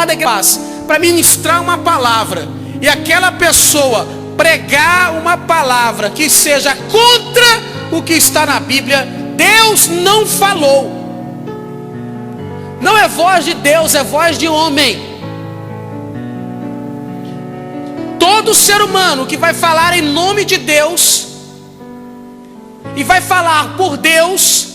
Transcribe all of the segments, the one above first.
da igreja para ministrar uma palavra e aquela pessoa pregar uma palavra que seja contra o que está na Bíblia, Deus não falou. Não é voz de Deus, é voz de homem. Todo ser humano que vai falar em nome de Deus e vai falar por Deus,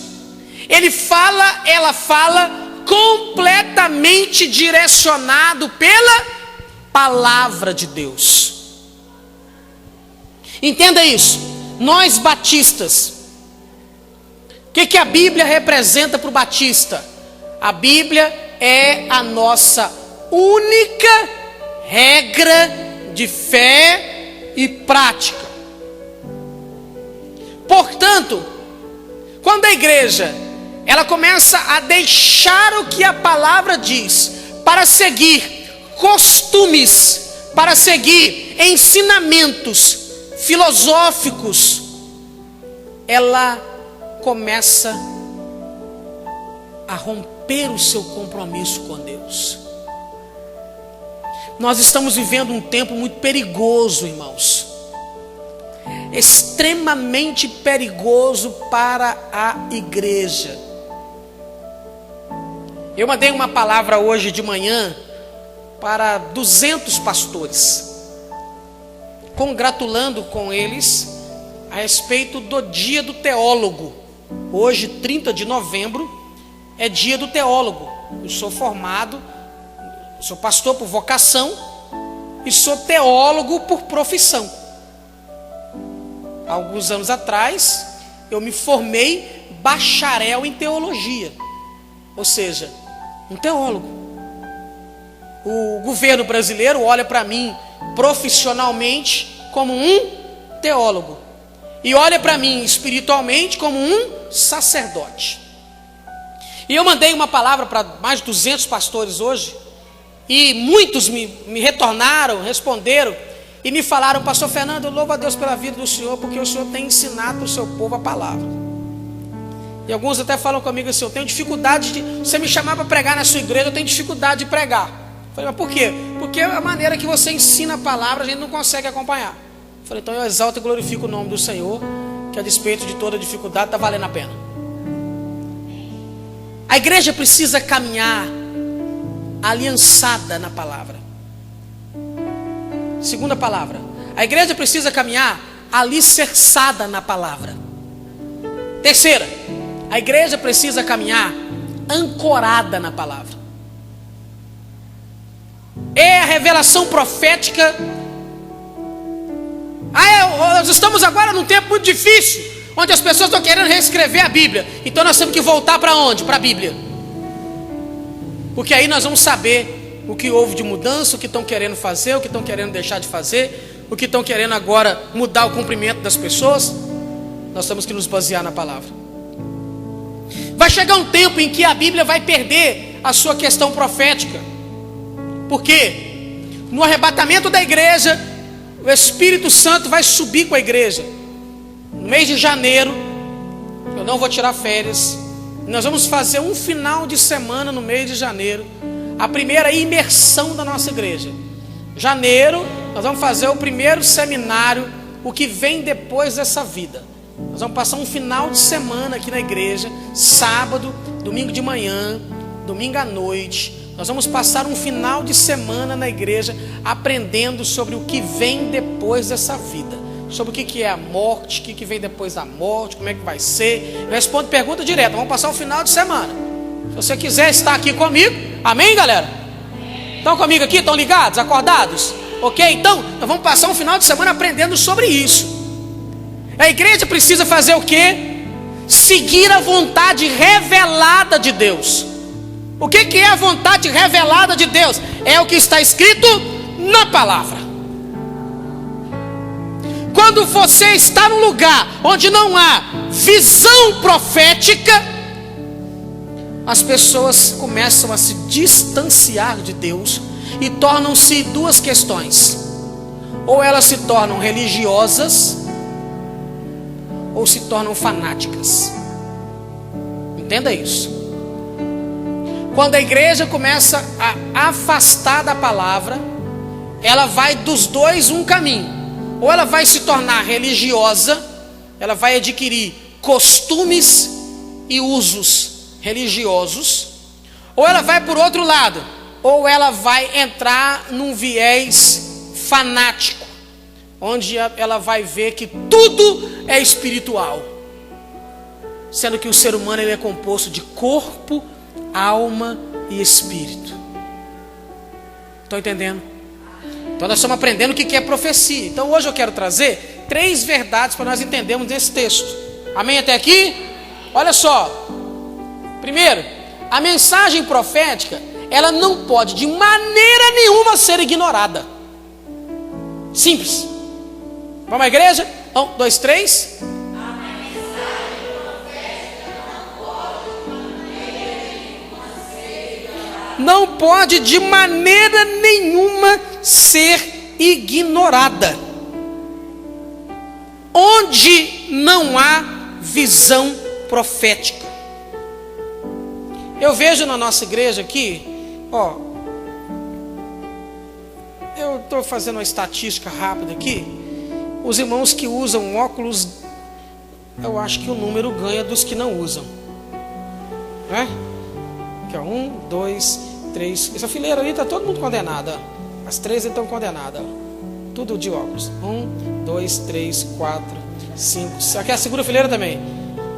ela fala completamente direcionado pela palavra de Deus. Entenda isso. Nós batistas, o que a Bíblia representa para o batista? A Bíblia é a nossa única regra de fé e prática. Portanto, quando a igreja ela começa a deixar o que a palavra diz para seguir costumes, para seguir ensinamentos filosóficos, ela começa a romper o seu compromisso com Deus. Nós estamos vivendo um tempo muito perigoso, irmãos. Extremamente perigoso para a igreja. Eu mandei uma palavra hoje de manhã para 200 pastores, congratulando com eles a respeito do dia do teólogo. Hoje, 30 de novembro, é dia do teólogo. Eu sou formado, sou pastor por vocação e sou teólogo por profissão. Há alguns anos atrás, eu me formei bacharel em teologia, ou seja, um teólogo. O governo brasileiro olha para mim profissionalmente como um teólogo e olha para mim espiritualmente como um sacerdote. E eu mandei uma palavra para mais de 200 pastores hoje, e muitos me retornaram, responderam e me falaram: pastor Fernando, eu louvo a Deus pela vida do senhor, porque o senhor tem ensinado para o seu povo a palavra. E alguns até falam comigo assim: eu tenho dificuldade de, você me chamar para pregar na sua igreja, eu tenho dificuldade de pregar. Eu falei: mas por quê? Porque a maneira que você ensina a palavra a gente não consegue acompanhar. Eu falei: então eu exalto e glorifico o nome do Senhor, que a despeito de toda dificuldade está valendo a pena. A igreja precisa caminhar aliançada na palavra. Segunda palavra, a igreja precisa caminhar alicerçada na palavra. Terceira, a igreja precisa caminhar ancorada na palavra. É a revelação profética. Nós estamos agora num tempo muito difícil, onde as pessoas estão querendo reescrever a Bíblia. Então nós temos que voltar para onde? Para a Bíblia. Porque aí nós vamos saber o que houve de mudança, o que estão querendo fazer, o que estão querendo deixar de fazer, o que estão querendo agora mudar o cumprimento das pessoas. Nós temos que nos basear na palavra. Vai chegar um tempo em que a Bíblia vai perder a sua questão profética. Porque no arrebatamento da igreja, o Espírito Santo vai subir com a igreja. No mês de janeiro, eu não vou tirar férias, nós vamos fazer um final de semana no mês de janeiro, a primeira imersão da nossa igreja. Janeiro, nós vamos fazer o primeiro seminário, o que vem depois dessa vida. Nós vamos passar um final de semana aqui na igreja, sábado, domingo de manhã, domingo à noite. Nós vamos passar um final de semana na igreja, aprendendo sobre o que vem depois dessa vida. Sobre o que é a morte, o que vem depois da morte, como é que vai ser. Eu respondo pergunta direta. Vamos passar o final de semana. Se você quiser estar aqui comigo, amém, galera? Estão comigo aqui? Estão ligados? Acordados? Ok? Então, nós vamos passar um final de semana aprendendo sobre isso. A igreja precisa fazer o quê? Seguir a vontade revelada de Deus. O que é a vontade revelada de Deus? É o que está escrito na palavra. Quando você está num lugar onde não há visão profética, as pessoas começam a se distanciar de Deus e tornam-se duas questões: ou elas se tornam religiosas, ou se tornam fanáticas. Entenda isso. Quando a igreja começa a afastar da palavra, ela vai dos dois um caminho. Ou ela vai se tornar religiosa, ela vai adquirir costumes e usos religiosos, ou ela vai por outro lado, ou ela vai entrar num viés fanático, onde ela vai ver que tudo é espiritual, sendo que o ser humano ele é composto de corpo, alma e espírito. Estão entendendo? Então nós estamos aprendendo o que é profecia. Então hoje eu quero trazer 3 verdades para nós entendermos nesse texto. Amém até aqui? Olha só. Primeiro, a mensagem profética, ela não pode de maneira nenhuma ser ignorada. Simples. Vamos à igreja? 1, 2, 3. Não pode de maneira nenhuma ser ignorada. Onde não há visão profética. Eu vejo na nossa igreja aqui, eu estou fazendo uma estatística rápida aqui. Os irmãos que usam óculos, eu acho que o número ganha dos que não usam, né? Aqui, 1, 2, 3. Essa fileira ali está todo mundo condenado. As 3 estão condenadas. Tudo de óculos. 1, 2, 3, 4, 5. Aqui é a segunda fileira também.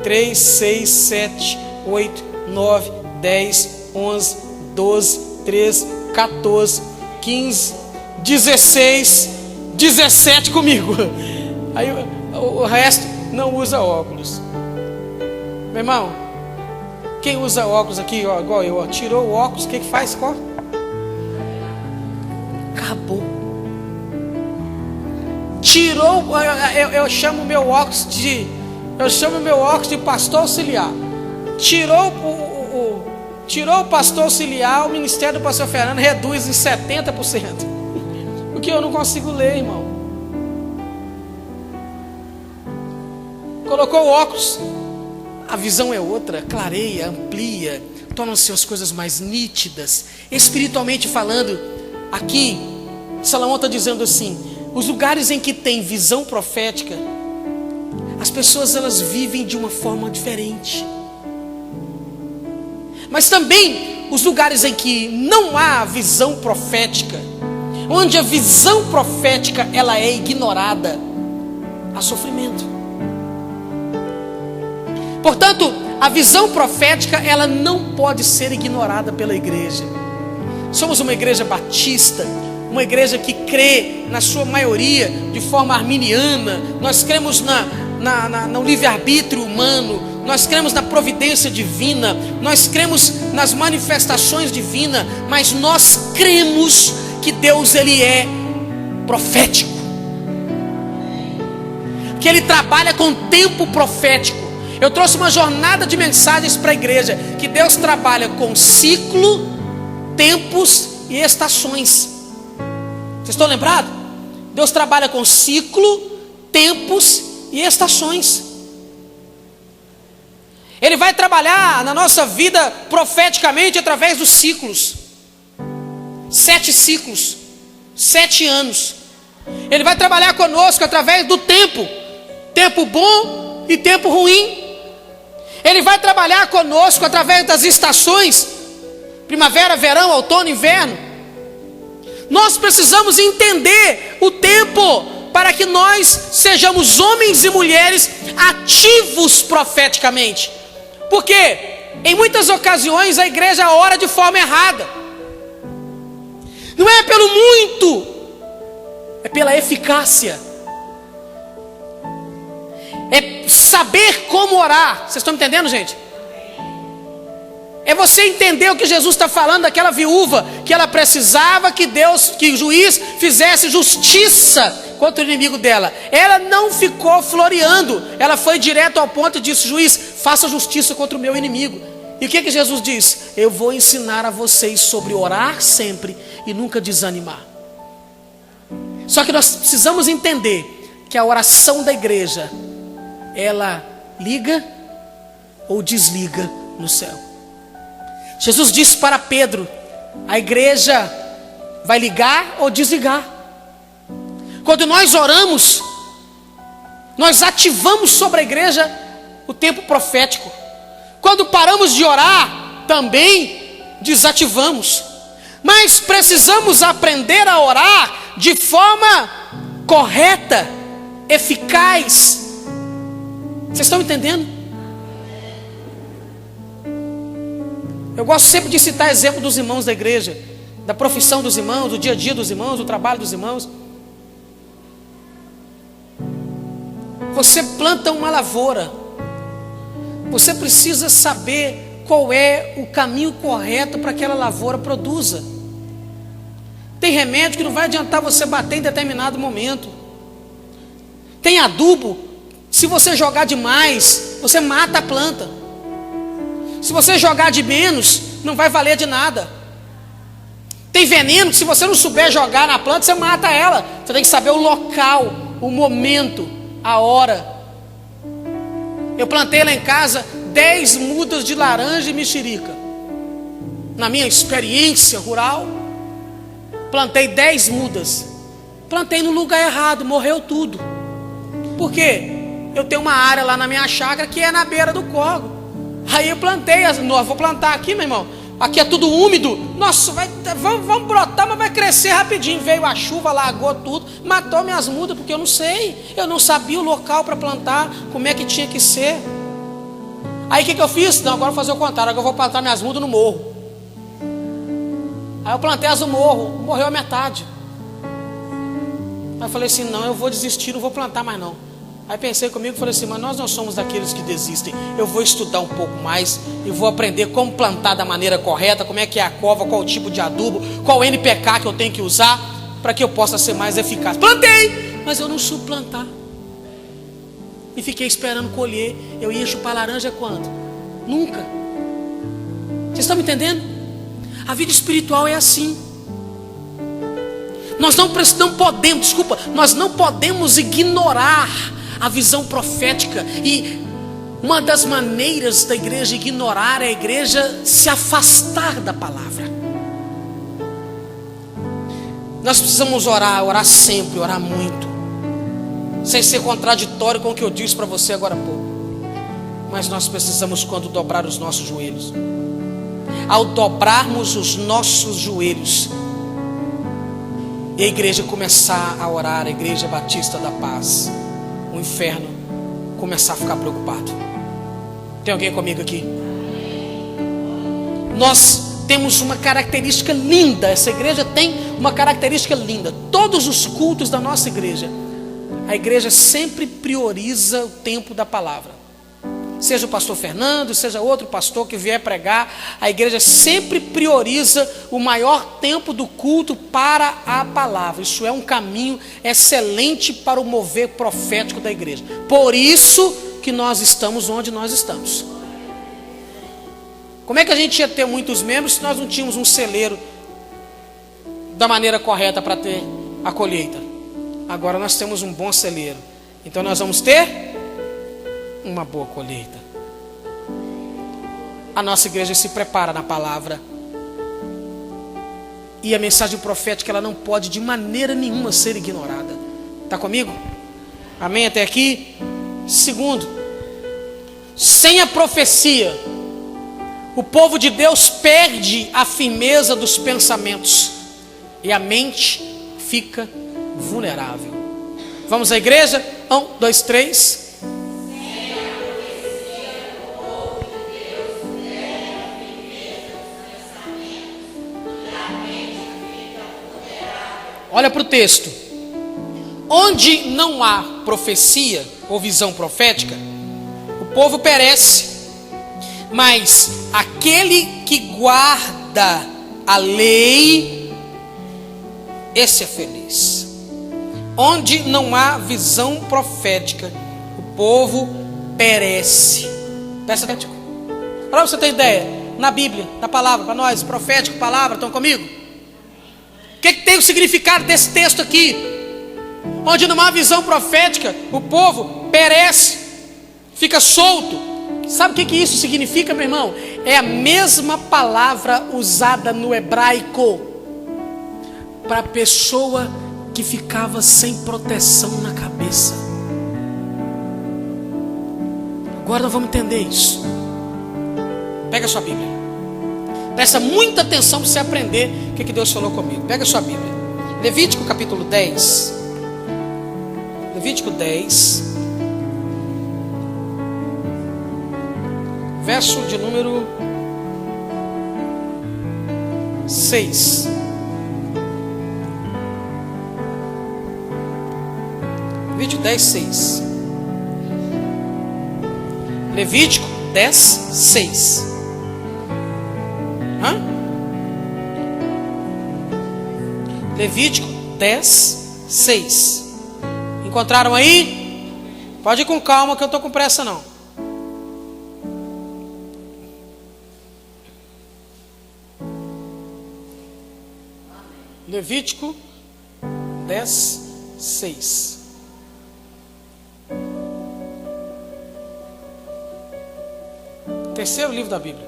3, 6, 7, 8, 9, 10, 11, 12, 13, 14, 15, 16, 17 comigo. Aí o resto não usa óculos. Meu irmão, quem usa óculos aqui, igual eu, tirou o óculos, o que faz? Acabou. Tirou, eu chamo meu óculos de pastor auxiliar. Tirou o pastor auxiliar, o ministério do pastor Fernando reduz em 70%. Porque eu não consigo ler, irmão. Colocou o óculos, a visão é outra, clareia, amplia, tornam-se as coisas mais nítidas. Espiritualmente falando, aqui, Salomão está dizendo assim: os lugares em que tem visão profética, as pessoas elas vivem de uma forma diferente. Mas também os lugares em que não há visão profética, onde a visão profética ela é ignorada, há sofrimento. Portanto, a visão profética ela não pode ser ignorada pela igreja. Somos uma igreja batista, uma igreja que crê na sua maioria de forma arminiana. Nós cremos no livre-arbítrio humano. Nós cremos na providência divina. Nós cremos nas manifestações divinas. Mas nós cremos que Deus ele é profético, que Ele trabalha com tempo profético. Eu trouxe uma jornada de mensagens para a igreja, que Deus trabalha com ciclo, tempos e estações. Vocês estão lembrados? Deus trabalha com ciclo, tempos e estações. Ele vai trabalhar na nossa vida profeticamente através dos ciclos. 7 ciclos, 7 anos. Ele vai trabalhar conosco através do tempo. Tempo bom e tempo ruim. Ele vai trabalhar conosco através das estações. Primavera, verão, outono, inverno. Nós precisamos entender o tempo para que nós sejamos homens e mulheres ativos profeticamente. Porque em muitas ocasiões a igreja ora de forma errada. Não é pelo muito, é pela eficácia. É saber como orar. Vocês estão me entendendo, gente? É você entender o que Jesus está falando daquela viúva, que ela precisava que o juiz fizesse justiça contra o inimigo dela. Ela não ficou floreando, ela foi direto ao ponto e disse: juiz, faça justiça contra o meu inimigo. E o que Jesus diz? Eu vou ensinar a vocês sobre orar sempre e nunca desanimar. Só que nós precisamos entender que a oração da igreja, ela liga ou desliga no céu. Jesus disse para Pedro: a igreja vai ligar ou desligar. Quando nós oramos, nós ativamos sobre a igreja o tempo profético. Quando paramos de orar, também desativamos. Mas precisamos aprender a orar de forma correta, eficaz. Vocês estão entendendo? Eu gosto sempre de citar exemplo dos irmãos da igreja, da profissão dos irmãos, do dia a dia dos irmãos, do trabalho dos irmãos. Você planta uma lavoura, você precisa saber qual é o caminho correto para que aquela lavoura produza. Tem remédio que não vai adiantar você bater em determinado momento. Tem adubo, se você jogar demais, você mata a planta. Se você jogar de menos, não vai valer de nada. Tem veneno que se você não souber jogar na planta, você mata ela. Você tem que saber o local, o momento, a hora. Eu plantei lá em casa 10 mudas de laranja e mexerica. Na minha experiência rural, plantei 10 mudas. Plantei no lugar errado, morreu tudo. Por quê? Eu tenho uma área lá na minha chácara que é na beira do córrego. Aí eu plantei, vou plantar aqui, meu irmão. Aqui é tudo úmido. Nossa, vamos brotar, mas vai crescer rapidinho. Veio a chuva, lagou tudo, matou minhas mudas, porque eu não sei. Eu não sabia o local para plantar, como é que tinha que ser. Aí o que eu fiz? Não, agora eu vou fazer o contrário. Agora eu vou plantar minhas mudas no morro. Aí eu plantei as no morro, morreu a metade. Aí eu falei assim, não, eu vou desistir, não vou plantar mais não. Aí pensei comigo e falei assim, mas nós não somos daqueles que desistem. Eu vou estudar um pouco mais e vou aprender como plantar da maneira correta, como é que é a cova, qual o tipo de adubo, qual NPK que eu tenho que usar para que eu possa ser mais eficaz. Plantei, mas eu não soube plantar. E fiquei esperando colher. Eu ia chupar laranja quando? Nunca. Vocês estão me entendendo? A vida espiritual é assim. Nós não podemos ignorar a visão profética. E uma das maneiras da igreja ignorar é a igreja se afastar da palavra. Nós precisamos orar sempre, orar muito, sem ser contraditório com o que eu disse para você agora há pouco. Mas nós precisamos, quando dobrar os nossos joelhos, ao dobrarmos os nossos joelhos, e a igreja começar a orar, a Igreja Batista da Paz, o inferno começar a ficar preocupado. Tem alguém comigo aqui? Nós temos uma característica linda. Essa igreja tem uma característica linda. Todos os cultos da nossa igreja, a igreja sempre prioriza o tempo da palavra. Seja o pastor Fernando, seja outro pastor que vier pregar, a igreja sempre prioriza o maior tempo do culto para a palavra. Isso é um caminho excelente para o mover profético da igreja. Por isso que nós estamos onde nós estamos. Como é que a gente ia ter muitos membros se nós não tínhamos um celeiro da maneira correta para ter a colheita? Agora nós temos um bom celeiro, então nós vamos ter uma boa colheita. A nossa igreja se prepara na palavra, e a mensagem profética ela não pode de maneira nenhuma ser ignorada. Está comigo? Amém até aqui? Segundo, sem a profecia, o povo de Deus perde a firmeza dos pensamentos e a mente fica vulnerável. Vamos à igreja? 1, 2, 3. Olha para o texto. Onde não há profecia ou visão profética, o povo perece. Mas aquele que guarda a lei, esse é feliz. Onde não há visão profética, o povo perece. Profético. Para você ter ideia, na Bíblia, na palavra, para nós, profético, palavra, estão comigo? O que tem o significado desse texto aqui? Onde não há visão profética, o povo perece, fica solto. Sabe o que isso significa, meu irmão? É a mesma palavra usada no hebraico para a pessoa que ficava sem proteção na cabeça. Agora nós vamos entender isso. Pega a sua Bíblia. Presta muita atenção para você aprender o que Deus falou comigo. Pega a sua Bíblia. Levítico capítulo 10. Levítico 10. Verso de número 6. Levítico 10, 6. Levítico 10, 6. Hã? Levítico 10, 6. Encontraram aí? Pode ir com calma que eu não estou com pressa não. Levítico 10, 6. Terceiro livro da Bíblia.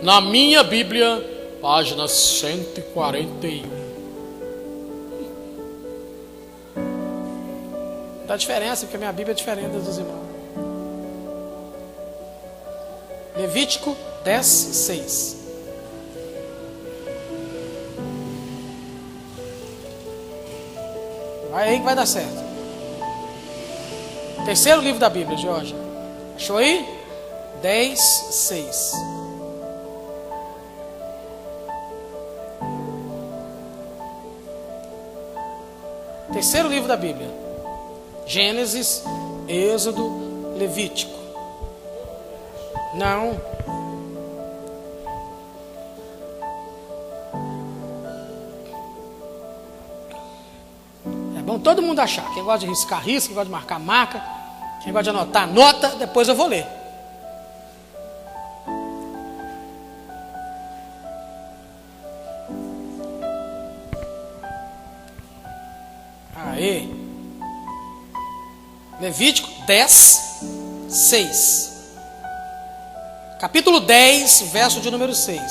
Na minha Bíblia, página 141. Dá diferença, porque a minha Bíblia é diferente dos irmãos. Levítico 10, 6. Vai aí que vai dar certo. Terceiro livro da Bíblia, Jorge. Achou aí? 10, 6. Terceiro livro da Bíblia. Gênesis, Êxodo, Levítico. Não. É bom todo mundo achar. Quem gosta de riscar, risca. Quem gosta de marcar, marca. Quem gosta de anotar, anota. Depois eu vou ler. Aí. Levítico 10, 6. Capítulo 10, verso de número 6.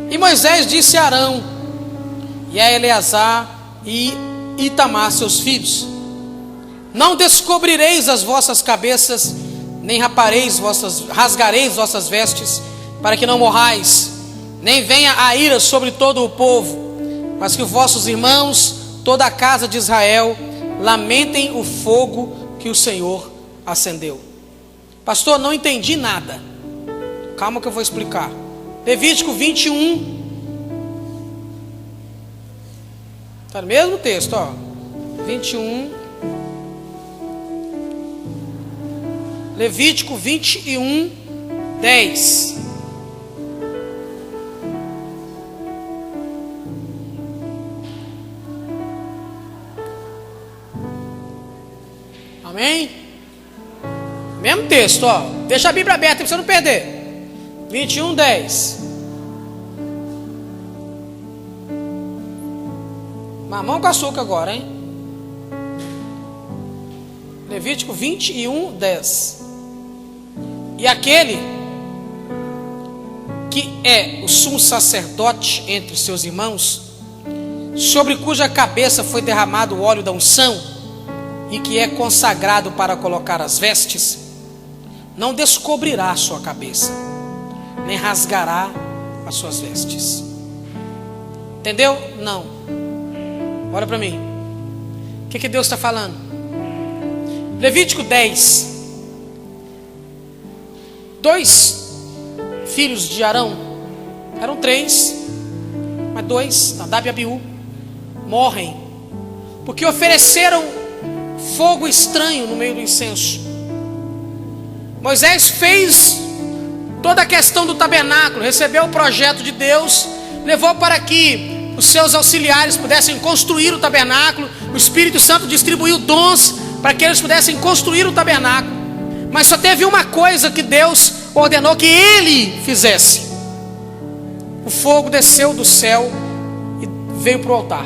E Moisés disse a Arão e a Eleazar e Itamar, seus filhos: não descobrireis as vossas cabeças, nem rasgareis vossas vestes, para que não morrais, nem venha a ira sobre todo o povo, mas que os vossos irmãos, toda a casa de Israel, lamentem o fogo que o Senhor acendeu. Pastor, não entendi nada. Calma que eu vou explicar. Levítico 21. Está no mesmo texto, ó. 21. Levítico 21, 10. Amém? Mesmo texto, ó. Deixa a Bíblia aberta para você não perder. 21, 10. Mamão com açúcar agora, hein? Levítico 21, 10. E aquele que é o sumo sacerdote entre seus irmãos, sobre cuja cabeça foi derramado o óleo da unção, e que é consagrado para colocar as vestes, não descobrirá a sua cabeça, nem rasgará as suas vestes. Entendeu? Não. Olha para mim. O que Deus está falando? Levítico 10. 2 filhos de Arão, eram 3, mas 2, Nadab e Abiú, morrem, porque ofereceram fogo estranho no meio do incenso. Moisés fez toda a questão do tabernáculo, recebeu o projeto de Deus, levou para que os seus auxiliares pudessem construir o tabernáculo. O Espírito Santo distribuiu dons para que eles pudessem construir o tabernáculo. Mas só teve uma coisa que Deus ordenou que ele fizesse. O fogo desceu do céu e veio para o altar.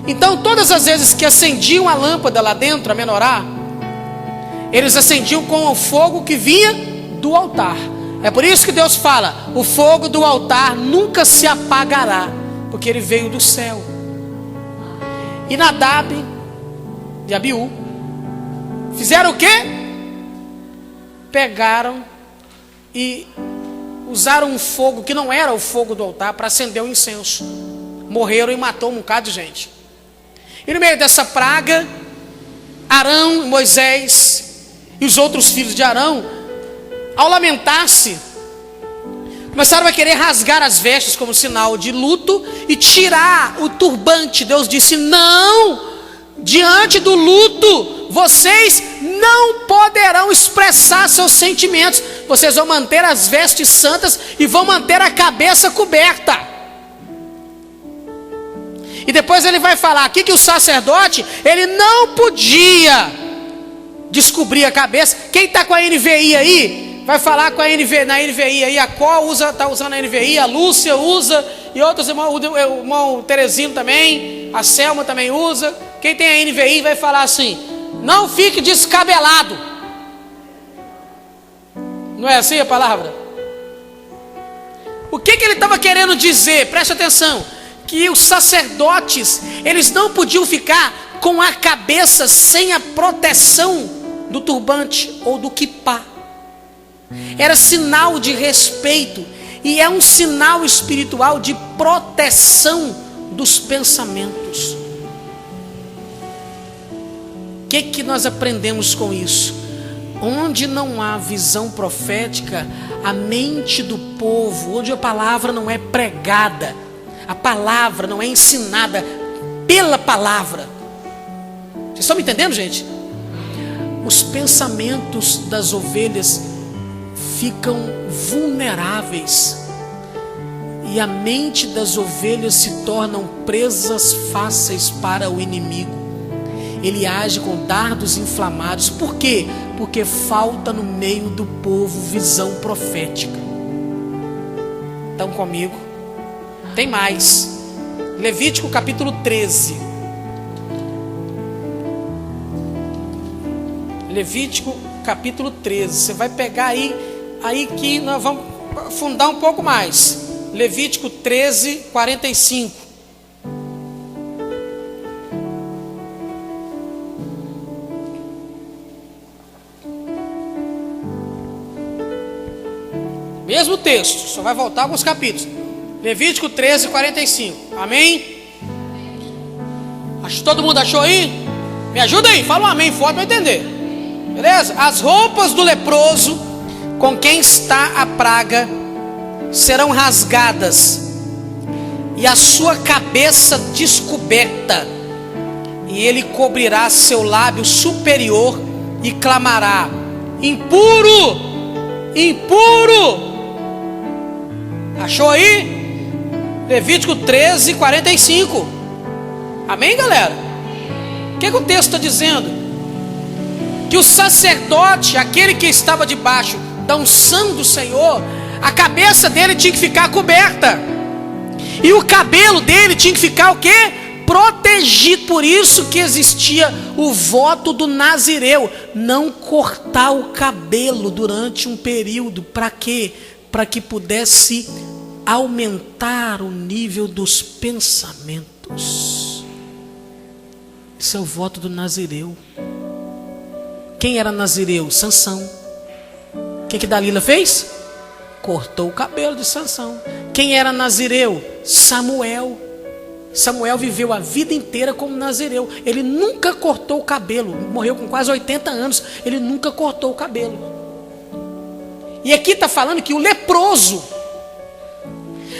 Então todas as vezes que acendiam a lâmpada lá dentro, a menorá, eles acendiam com o fogo que vinha do altar. É por isso que Deus fala: o fogo do altar nunca se apagará, porque ele veio do céu. E Nadab e Abiú fizeram o quê? Pegaram e usaram um fogo que não era o fogo do altar para acender o incenso. Morreram e matou um bocado de gente. E no meio dessa praga, Arão, Moisés e os outros filhos de Arão, ao lamentar-se, começaram a querer rasgar as vestes como sinal de luto e tirar o turbante. Deus disse: não, diante do luto, vocês não poderão expressar seus sentimentos. Vocês vão manter as vestes santas e vão manter a cabeça coberta. E depois ele vai falar aqui que o sacerdote, ele não podia descobrir a cabeça. Quem está com a NVI aí, vai falar com a na NVI aí. A Có está usando a NVI, a Lúcia usa, e outros irmãos, o irmão Teresino também, a Selma também usa. Quem tem a NVI vai falar assim: não fique descabelado. Não é assim a palavra? O que ele estava querendo dizer? Preste atenção: que os sacerdotes, eles não podiam ficar com a cabeça sem a proteção do turbante ou do quipá. Era sinal de respeito, e é um sinal espiritual de proteção dos pensamentos. O que nós aprendemos com isso? Onde não há visão profética, a mente do povo, onde a palavra não é pregada, a palavra não é ensinada pela palavra. Vocês estão me entendendo, gente? Os pensamentos das ovelhas ficam vulneráveis, e a mente das ovelhas se tornam presas fáceis para o inimigo. Ele age com dardos inflamados. Por quê? Porque falta no meio do povo visão profética. Estão comigo? Tem mais. Levítico capítulo 13. Levítico capítulo 13. Você vai pegar aí que nós vamos afundar um pouco mais. Levítico 13, 45. Mesmo texto, só vai voltar alguns capítulos. Levítico 13, 45. Amém? Todo mundo achou aí? Me ajuda aí, fala um amém forte para eu entender. Beleza? As roupas do leproso com quem está a praga serão rasgadas, e a sua cabeça descoberta, e ele cobrirá seu lábio superior e clamará: impuro, impuro. Achou aí? Levítico 13, 45. Amém, galera? O que o texto está dizendo? Que o sacerdote, aquele que estava debaixo da unção do Senhor, a cabeça dele tinha que ficar coberta, e o cabelo dele tinha que ficar o quê? Protegido. Por isso que existia o voto do nazireu: não cortar o cabelo durante um período. Para quê? Para que pudesse aumentar o nível dos pensamentos. Esse é o voto do nazireu. Quem era nazireu? Sansão. O que Dalila fez? Cortou o cabelo de Sansão. Quem era nazireu? Samuel. Samuel viveu a vida inteira como nazireu. Ele nunca cortou o cabelo. Morreu com quase 80 anos. Ele nunca cortou o cabelo. E aqui está falando que o leproso,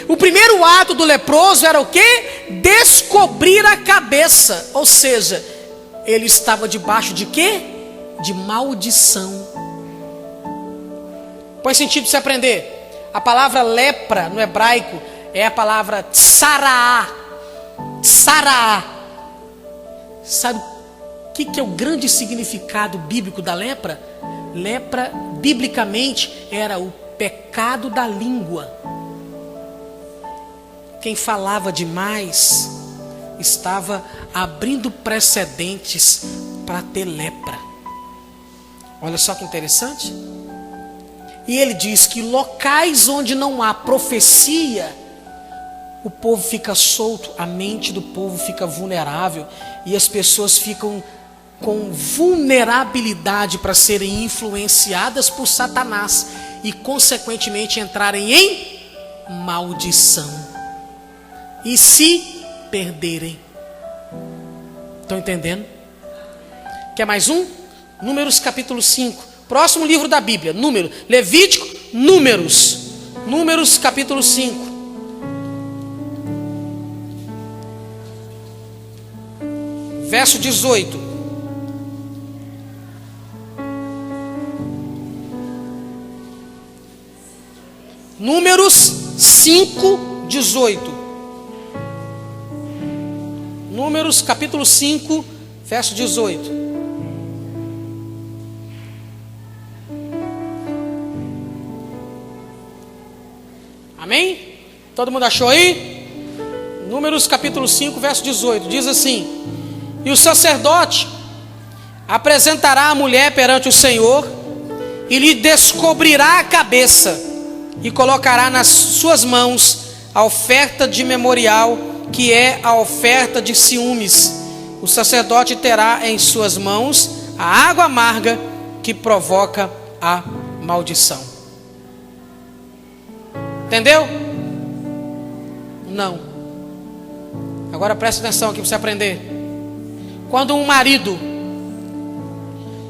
o primeiro ato do leproso era o quê? Descobrir a cabeça. Ou seja, ele estava debaixo de quê? De maldição. Põe sentido para você aprender. A palavra lepra no hebraico é a palavra tsaraá. Tsaraá. Sabe o que é o grande significado bíblico da lepra? Lepra, biblicamente, era o pecado da língua. Quem falava demais estava abrindo precedentes para ter lepra. Olha só que interessante. E ele diz que locais onde não há profecia, o povo fica solto, a mente do povo fica vulnerável e as pessoas ficam com vulnerabilidade para serem influenciadas por Satanás e consequentemente entrarem em maldição e se perderem. Estão entendendo? Quer mais um? Números capítulo 5. Próximo livro da Bíblia, Número, Levítico, Números. Números capítulo 5. Verso 18. Números 5, 18. Números capítulo 5, verso 18. Amém? Todo mundo achou aí? Números capítulo 5, verso 18. Diz assim: e o sacerdote apresentará a mulher perante o Senhor e lhe descobrirá a cabeça e colocará nas suas mãos a oferta de memorial, que é a oferta de ciúmes. O sacerdote terá em suas mãos a água amarga que provoca a maldição. Entendeu? Não. Agora presta atenção aqui para você aprender. Quando um marido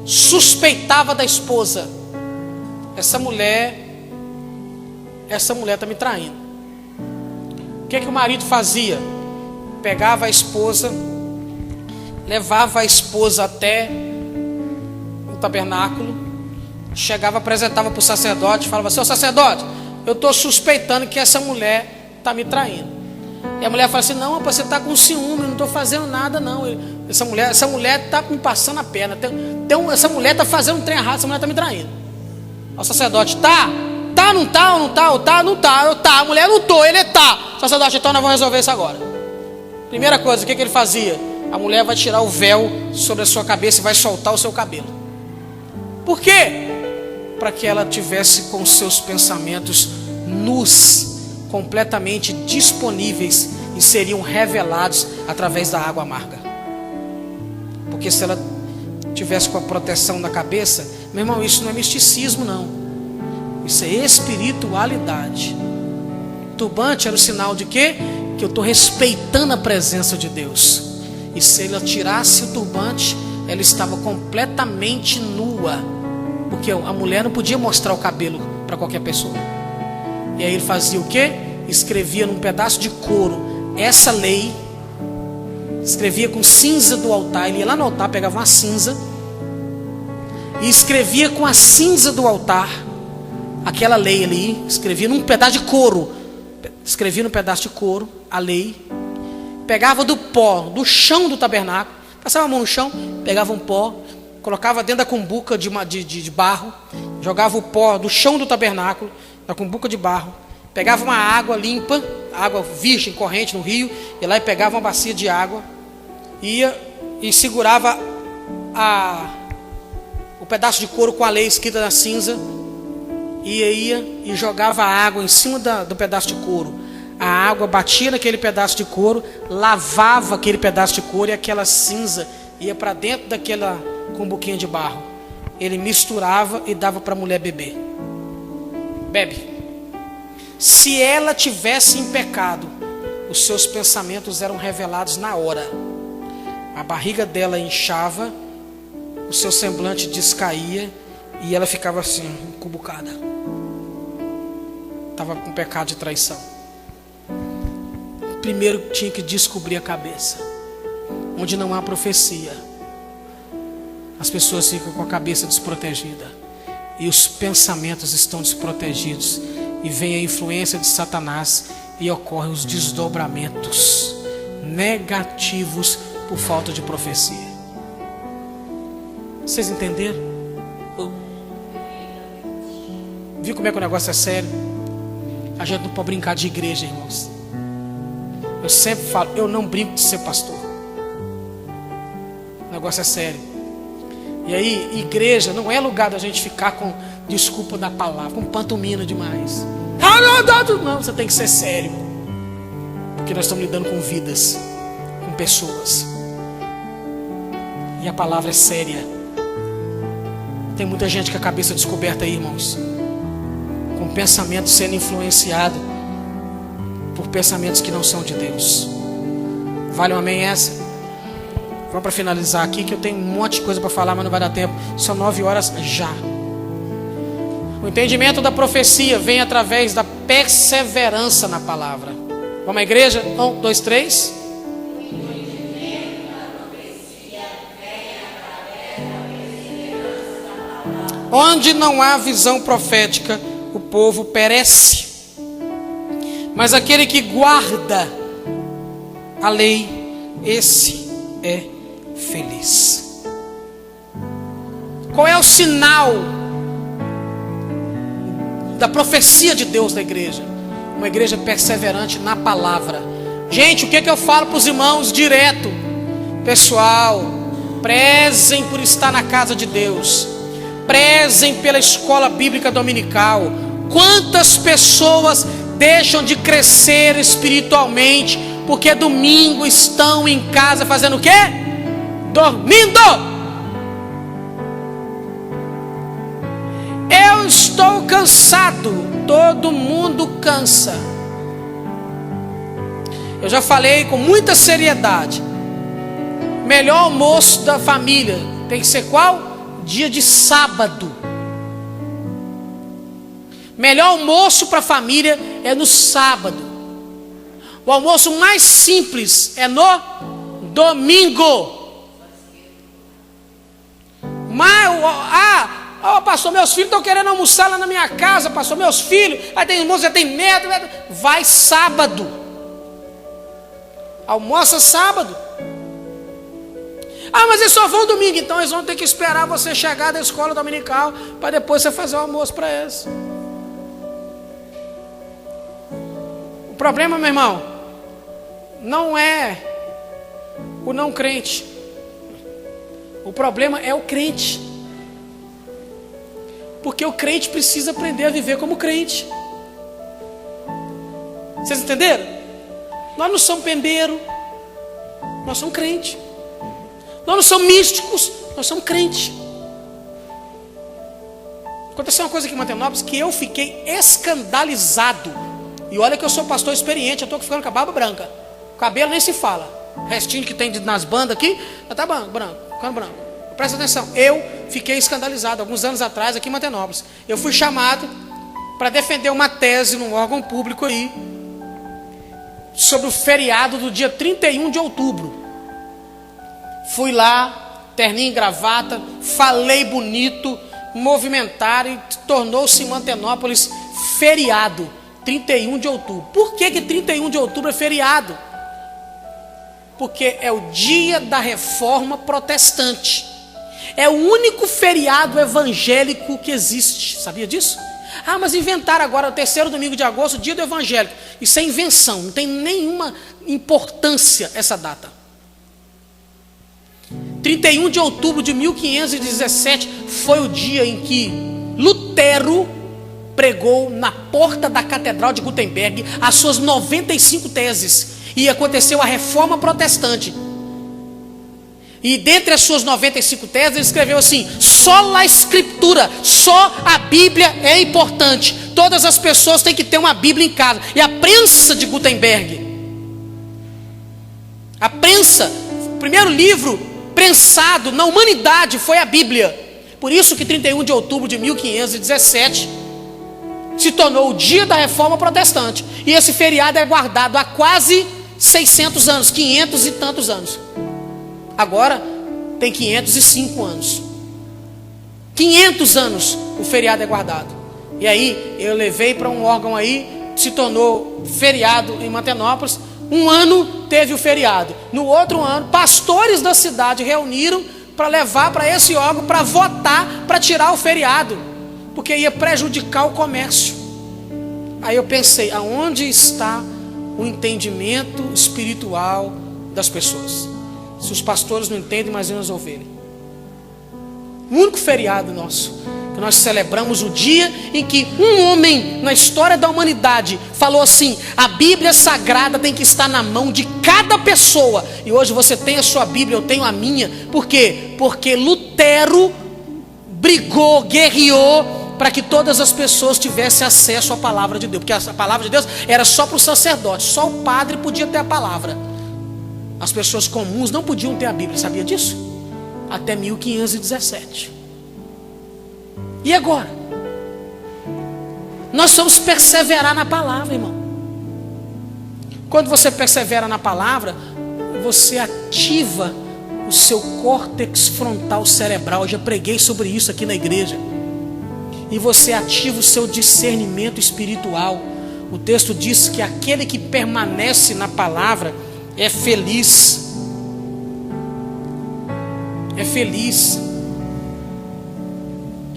suspeitava da esposa, essa mulher está me traindo. O que o marido fazia? Pegava a esposa, levava a esposa até o tabernáculo, chegava, apresentava para o sacerdote, falava: seu sacerdote, eu estou suspeitando que essa mulher está me traindo. E a mulher fala assim: não, rapaz, você está com ciúme, eu não estou fazendo nada não. Essa mulher está me passando a perna. Essa mulher está fazendo um trem errado, essa mulher está me traindo. O sacerdote: tá, não tá, a mulher não tô, ele tá. O sacerdote: então nós vamos resolver isso agora. Primeira coisa, o que ele fazia? A mulher vai tirar o véu sobre a sua cabeça e vai soltar o seu cabelo. Por quê? Para que ela tivesse com seus pensamentos nus, completamente disponíveis, e seriam revelados através da água amarga. Porque se ela tivesse com a proteção da cabeça, meu irmão, isso não é misticismo não, isso é espiritualidade. Turbante era o sinal de quê? Que eu estou respeitando a presença de Deus. E se ela tirasse o turbante, ela estava completamente nua, porque a mulher não podia mostrar o cabelo para qualquer pessoa. E aí ele fazia o quê? Escrevia num pedaço de couro essa lei, escrevia com cinza do altar. Ele ia lá no altar, pegava uma cinza e escrevia com a cinza do altar aquela lei ali, escrevia num pedaço de couro, a lei, pegava do pó, do chão do tabernáculo, passava a mão no chão, pegava um pó, colocava dentro da cumbuca de barro, jogava o pó do chão do tabernáculo, da cumbuca de barro, pegava uma água limpa, água virgem, corrente no rio, ia lá e pegava uma bacia de água, ia e segurava o pedaço de couro com a lei escrita na cinza, ia e jogava a água em cima do pedaço de couro. A água batia naquele pedaço de couro, lavava aquele pedaço de couro, e aquela cinza ia para dentro daquela cumbuquinha de barro. Ele misturava e dava para a mulher beber. Bebe. Se ela tivesse em pecado, os seus pensamentos eram revelados na hora. A barriga dela inchava, o seu semblante descaía e ela ficava assim, encubucada. Estava com pecado de traição. Primeiro tinha que descobrir a cabeça. Onde não há profecia, as pessoas ficam com a cabeça desprotegida e os pensamentos estão desprotegidos, e vem a influência de Satanás e ocorrem os desdobramentos negativos por falta de profecia. Vocês entenderam? Viu como é que o negócio é sério? A gente não pode brincar de igreja, irmãos. Eu sempre falo, eu não brinco de ser pastor. O negócio é sério. E aí, igreja não é lugar da gente ficar com desculpa da palavra, com pantomina demais. Não, você tem que ser sério. Porque nós estamos lidando com vidas, com pessoas. E a palavra é séria. Tem muita gente com a cabeça descoberta aí, irmãos, com pensamento sendo influenciado por pensamentos que não são de Deus. Vale um amém essa? Vamos para finalizar aqui, que eu tenho um monte de coisa para falar, mas não vai dar tempo. São 9 horas já. O entendimento da profecia vem através da perseverança na palavra. Vamos à igreja? 1, 2, 3. Onde não há visão profética, o povo perece. Mas aquele que guarda a lei, esse é feliz. Qual é o sinal da profecia de Deus na igreja? Uma igreja perseverante na palavra. Gente, o que eu falo para os irmãos direto? Pessoal, prezem por estar na casa de Deus. Prezem pela escola bíblica dominical. Quantas pessoas deixam de crescer espiritualmente porque domingo estão em casa fazendo o quê? Dormindo. Eu estou cansado. Todo mundo cansa. Eu já falei com muita seriedade. Melhor almoço da família tem que ser qual? Dia de sábado. Melhor almoço para a família é no sábado. O almoço mais simples é no domingo. Pastor, meus filhos estão querendo almoçar lá na minha casa. Pastor, meus filhos, aí tem irmãos, já tem neto. Vai sábado. Almoça sábado. Mas eles só vão domingo. Então eles vão ter que esperar você chegar da escola dominical para depois você fazer o almoço para eles. O problema, meu irmão, não é o não crente. O problema é o crente. Porque o crente precisa aprender a viver como crente. Vocês entenderam? Nós não somos pembeiro. Nós somos crente. Nós não somos místicos. Nós somos crente. Aconteceu uma coisa aqui em Mantenópolis que eu fiquei escandalizado. E olha que eu sou pastor experiente. Eu estou ficando com a barba branca. O cabelo nem se fala. O restinho que tem nas bandas aqui, já está branco, ficando branco. Presta atenção, eu fiquei escandalizado alguns anos atrás aqui em Mantenópolis. Eu fui chamado para defender uma tese num órgão público aí sobre o feriado do dia 31 de outubro. Fui lá, terninho e gravata, falei bonito, movimentaram e tornou-se em Mantenópolis feriado, 31 de outubro. Por que 31 de outubro é feriado? Porque é o dia da reforma protestante. É o único feriado evangélico que existe. Sabia disso? Mas inventaram agora o 3º domingo de agosto, o dia do evangélico. Isso é invenção, não tem nenhuma importância essa data. 31 de outubro de 1517 foi o dia em que Lutero pregou na porta da Catedral de Gutenberg as suas 95 teses. E aconteceu a reforma protestante. E dentre as suas 95 teses, ele escreveu assim: só a escritura, só a Bíblia é importante. Todas as pessoas têm que ter uma Bíblia em casa. E a prensa de Gutenberg, a prensa, o primeiro livro prensado na humanidade foi a Bíblia. Por isso que 31 de outubro de 1517 se tornou o dia da reforma protestante. E esse feriado é guardado há quase 600 anos, 500 e tantos anos. Agora tem 505 anos. 500 anos o feriado é guardado. E aí eu levei para um órgão aí, se tornou feriado em Mantenópolis. Um ano teve o feriado. No outro ano, pastores da cidade reuniram para levar para esse órgão para votar, para tirar o feriado. porque ia prejudicar o comércio. Aí eu pensei, aonde está o entendimento espiritual das pessoas? Se os pastores não entendem, imagina as ovelhas. O único feriado nosso, que nós celebramos o dia em que um homem na história da humanidade falou assim: a Bíblia Sagrada tem que estar na mão de cada pessoa. E hoje você tem a sua Bíblia, eu tenho a minha. Por quê? Porque Lutero brigou, guerreou para que todas as pessoas tivessem acesso à palavra de Deus. Porque a palavra de Deus era só para o sacerdote, só o padre podia ter a palavra. As pessoas comuns não podiam ter a Bíblia, sabia disso? Até 1517. E agora? Nós vamos perseverar na palavra, irmão. Quando você persevera na palavra, você ativa o seu córtex frontal cerebral. Eu já preguei sobre isso aqui na igreja. E você ativa o seu discernimento espiritual. O texto diz que aquele que permanece na palavra é feliz. É feliz.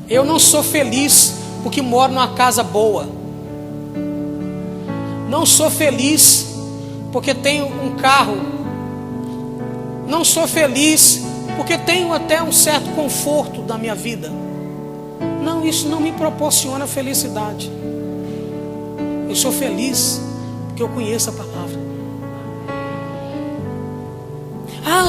Eu não sou feliz porque moro numa casa boa. Não sou feliz porque tenho um carro. Não sou feliz porque tenho até um certo conforto da minha vida. Não, isso não me proporciona felicidade. Eu sou feliz porque eu conheço a palavra.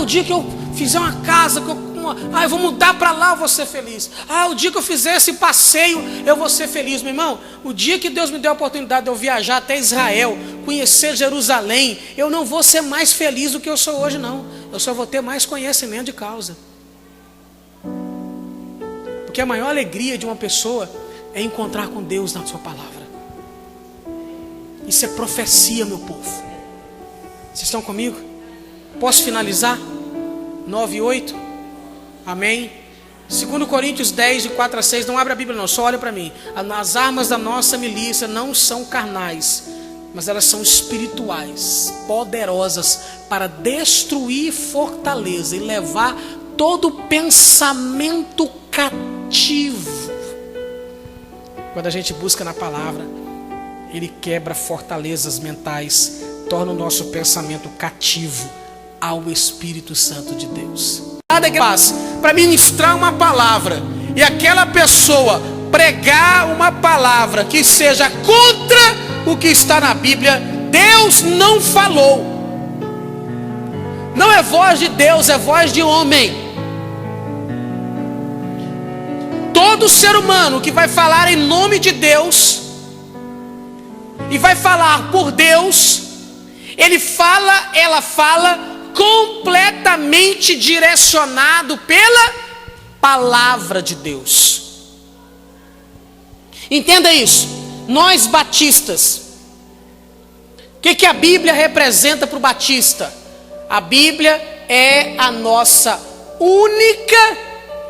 O dia que eu fizer uma casa, eu vou mudar para lá, eu vou ser feliz. O dia que eu fizer esse passeio, eu vou ser feliz. Meu irmão, o dia que Deus me deu a oportunidade de eu viajar até Israel, conhecer Jerusalém, eu não vou ser mais feliz do que eu sou hoje, não. Eu só vou ter mais conhecimento de causa. Porque a maior alegria de uma pessoa é encontrar com Deus na sua palavra. Isso é profecia, meu povo. Vocês estão comigo? Posso finalizar? 9 e 8. Amém? 2 Coríntios 10, de 4 a 6. Não abre a Bíblia não, só olha para mim. As armas da nossa milícia não são carnais, mas elas são espirituais, poderosas para destruir fortaleza e levar todo pensamento cativo. Quando a gente busca na palavra, ele quebra fortalezas mentais, torna o nosso pensamento cativo ao Espírito Santo de Deus. Nada que faz para ministrar uma palavra e aquela pessoa pregar uma palavra que seja contra o que está na Bíblia, Deus não falou. Não é voz de Deus, é voz de homem. Todo ser humano que vai falar em nome de Deus e vai falar por Deus, ela fala completamente direcionado pela palavra de Deus. Entenda isso. Nós batistas, o que a Bíblia representa para o batista? A Bíblia é a nossa única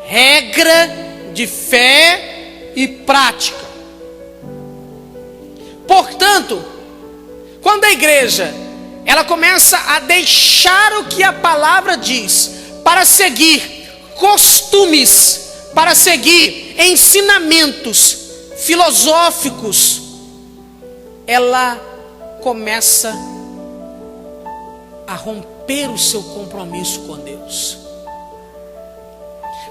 regra de fé e prática. Portanto, quando a igreja ela começa a deixar o que a palavra diz para seguir costumes, para seguir ensinamentos filosóficos, ela começa a romper o seu compromisso com Deus.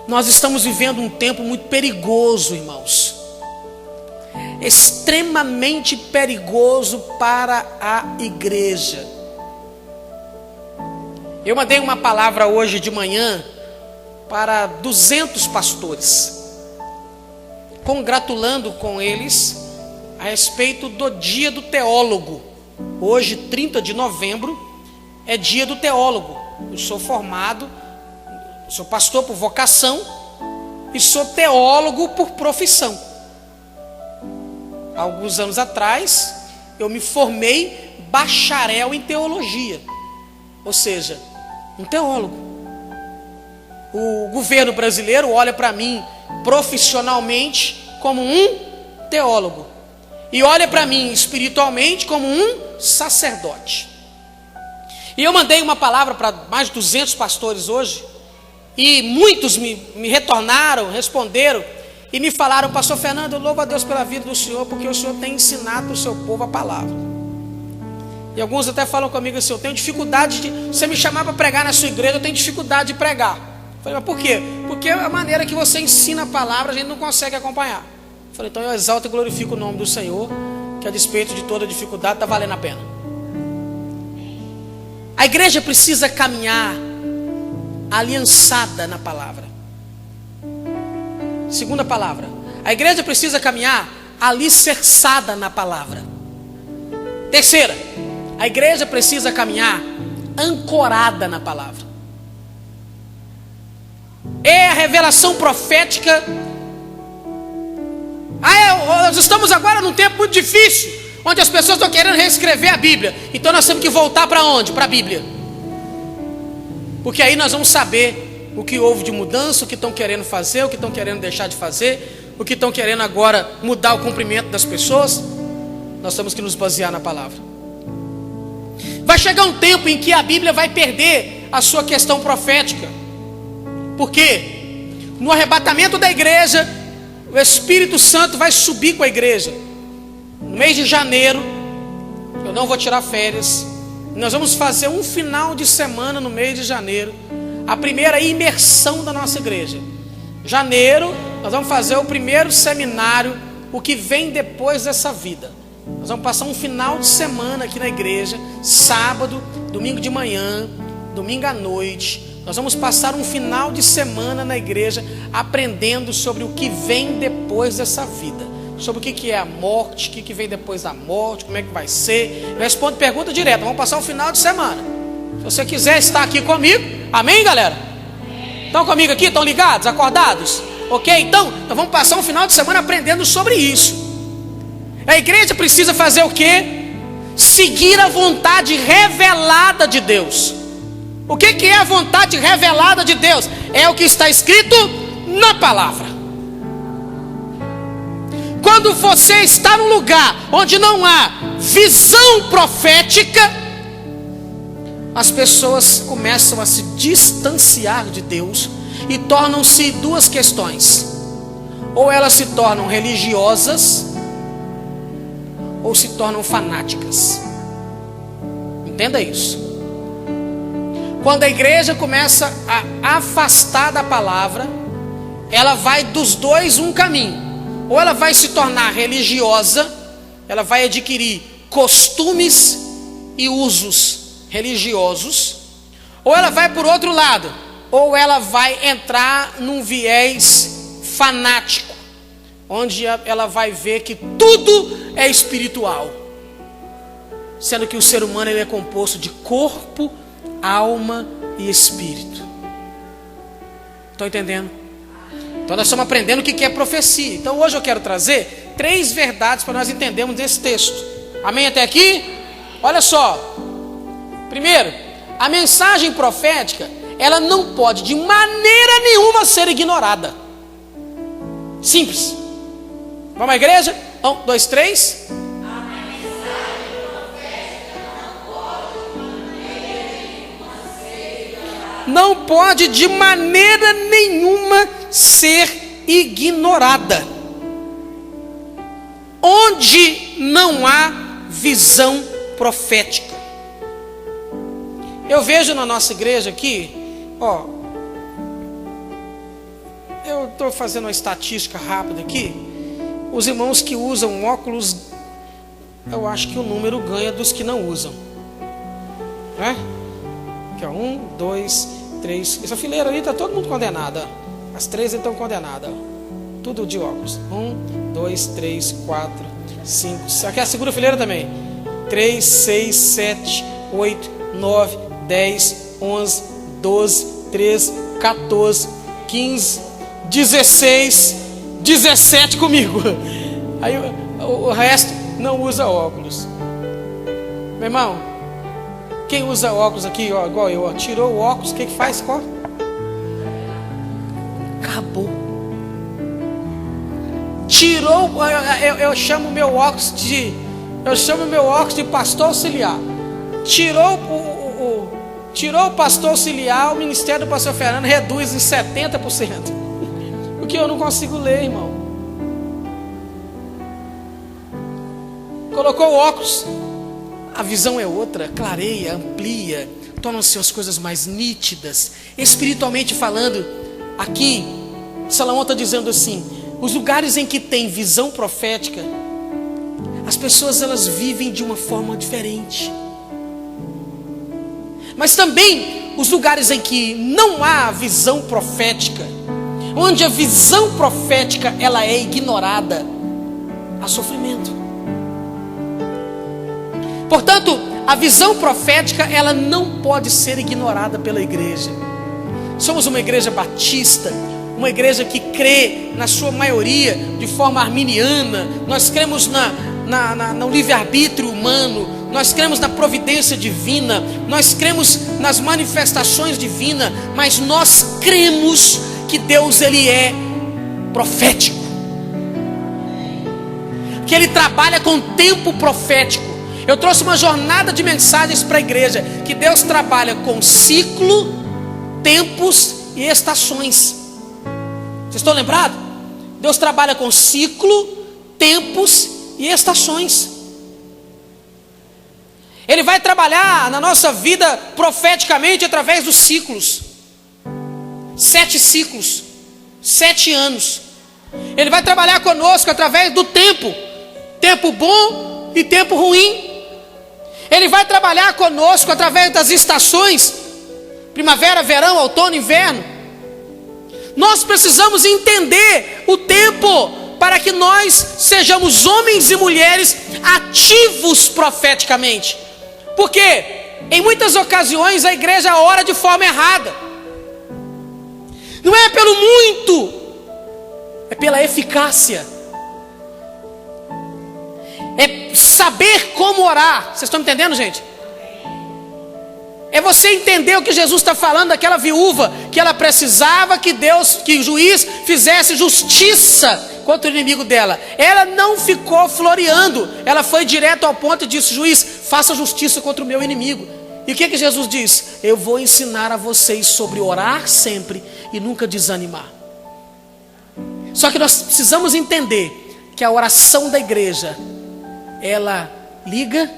Nós estamos vivendo um tempo muito perigoso, irmãos. Extremamente perigoso para a igreja. Eu mandei uma palavra hoje de manhã para 200 pastores, congratulando com eles a respeito do dia do teólogo. Hoje, 30 de novembro, é dia do teólogo. Eu sou formado, sou pastor por vocação e sou teólogo por profissão. Há alguns anos atrás, eu me formei bacharel em teologia, ou seja, um teólogo. O governo brasileiro olha para mim profissionalmente como um teólogo e olha para mim espiritualmente como um sacerdote. E eu mandei uma palavra para mais de 200 pastores hoje, e muitos me retornaram, responderam, e me falaram: pastor Fernando, eu louvo a Deus pela vida do senhor, porque o senhor tem ensinado o seu povo a palavra. E alguns até falam comigo assim: eu tenho dificuldade de... Você me chamar para pregar na sua igreja, eu tenho dificuldade de pregar. Eu falei: mas por quê? Porque a maneira que você ensina a palavra, a gente não consegue acompanhar. Eu falei: então eu exalto e glorifico o nome do Senhor, que a despeito de toda dificuldade está valendo a pena. A igreja precisa caminhar aliançada na palavra. Segunda palavra, a igreja precisa caminhar alicerçada na palavra. Terceira, a igreja precisa caminhar ancorada na palavra. É a revelação profética. Nós estamos agora num tempo muito difícil, onde as pessoas estão querendo reescrever a Bíblia. Então nós temos que voltar para onde? Para a Bíblia. Porque aí nós vamos saber o que houve de mudança, o que estão querendo fazer, o que estão querendo deixar de fazer, o que estão querendo agora mudar o cumprimento das pessoas. Nós temos que nos basear na palavra. Vai chegar um tempo em que a Bíblia vai perder a sua questão profética. Por quê? No arrebatamento da igreja, o Espírito Santo vai subir com a igreja. No mês de janeiro, eu não vou tirar férias. Nós vamos fazer um final de semana no mês de janeiro, a primeira imersão da nossa igreja. Janeiro, nós vamos fazer o primeiro seminário, o que vem depois dessa vida. Nós vamos passar um final de semana aqui na igreja, sábado, domingo de manhã, domingo à noite. Nós vamos passar um final de semana na igreja aprendendo sobre o que vem depois dessa vida, sobre o que é a morte, o que vem depois da morte, como é que vai ser. Eu respondo pergunta direta. Vamos passar um final de semana. Se você quiser estar aqui comigo, amém, galera? Estão comigo aqui? Estão ligados? Acordados? Ok? Então, nós vamos passar um final de semana aprendendo sobre isso. A igreja precisa fazer o quê? Seguir a vontade revelada de Deus. O que é a vontade revelada de Deus? É o que está escrito na palavra. Quando você está num lugar onde não há visão profética, as pessoas começam a se distanciar de Deus e tornam-se duas questões: ou elas se tornam religiosas, ou se tornam fanáticas. Entenda isso. Quando a igreja começa a afastar da palavra, ela vai dos dois um caminho. Ou ela vai se tornar religiosa, ela vai adquirir costumes e usos religiosos, ou ela vai por outro lado, ou ela vai entrar num viés fanático, onde ela vai ver que tudo é espiritual, sendo que o ser humano ele é composto de corpo, alma e espírito. Estão entendendo? Então nós estamos aprendendo o que é profecia. Então hoje eu quero trazer 3 verdades para nós entendermos desse texto. Amém até aqui? Olha só. Primeiro, a mensagem profética, ela não pode de maneira nenhuma ser ignorada. Simples. Vamos à igreja? 1, 2, 3. Não pode de maneira nenhuma ser ignorada. Onde não há visão profética. Eu vejo na nossa igreja aqui, eu estou fazendo uma estatística rápida aqui. Os irmãos que usam óculos, eu acho que o número ganha dos que não usam, né? Aqui, 1, 2, 3. Essa fileira ali está todo mundo condenado. As 3 estão condenadas. Tudo de óculos. 1, 2, 3, 4, 5. Aqui é a segunda fileira também. 3, 6, 7, 8, 9, 10, 11, 12, 13, 14, 15, 16, 17 comigo. Aí o resto não usa óculos. Meu irmão, quem usa óculos aqui, igual eu, tirou o óculos, o que faz? Acabou. Tirou, eu chamo meu óculos de pastor auxiliar. Tirou o pastor auxiliar, o ministério do pastor Fernando reduz em 70%. Porque eu não consigo ler, irmão. Colocou o óculos, a visão é outra, clareia, amplia, tornam-se as coisas mais nítidas. Espiritualmente falando, aqui Salomão está dizendo assim: os lugares em que tem visão profética, as pessoas elas vivem de uma forma diferente. Mas também os lugares em que não há visão profética, onde a visão profética ela é ignorada, há sofrimento. Portanto, a visão profética ela não pode ser ignorada pela igreja. Somos uma igreja batista, uma igreja que crê na sua maioria de forma arminiana. Nós cremos no livre-arbítrio humano, nós cremos na providência divina, nós cremos nas manifestações divinas, mas nós cremos que Deus ele é profético, que Ele trabalha com tempo profético. Eu trouxe uma jornada de mensagens para a igreja, que Deus trabalha com ciclo, tempos e estações. Vocês estão lembrados? Deus trabalha com ciclo, tempos e estações. Ele vai trabalhar na nossa vida profeticamente através dos ciclos. 7 ciclos, 7 anos. Ele vai trabalhar conosco através do tempo. Tempo bom e tempo ruim. Ele vai trabalhar conosco através das estações. Primavera, verão, outono, inverno. Nós precisamos entender o tempo para que nós sejamos homens e mulheres ativos profeticamente. Porque em muitas ocasiões a igreja ora de forma errada. Não é pelo muito, é pela eficácia. É saber como orar. Vocês estão me entendendo, gente? É você entender o que Jesus está falando daquela viúva, que ela precisava que o juiz fizesse justiça contra o inimigo dela. Ela não ficou floreando, ela foi direto ao ponto e disse: juiz, faça justiça contra o meu inimigo. E o que Jesus diz? Eu vou ensinar a vocês sobre orar sempre e nunca desanimar. Só que nós precisamos entender que a oração da igreja, ela liga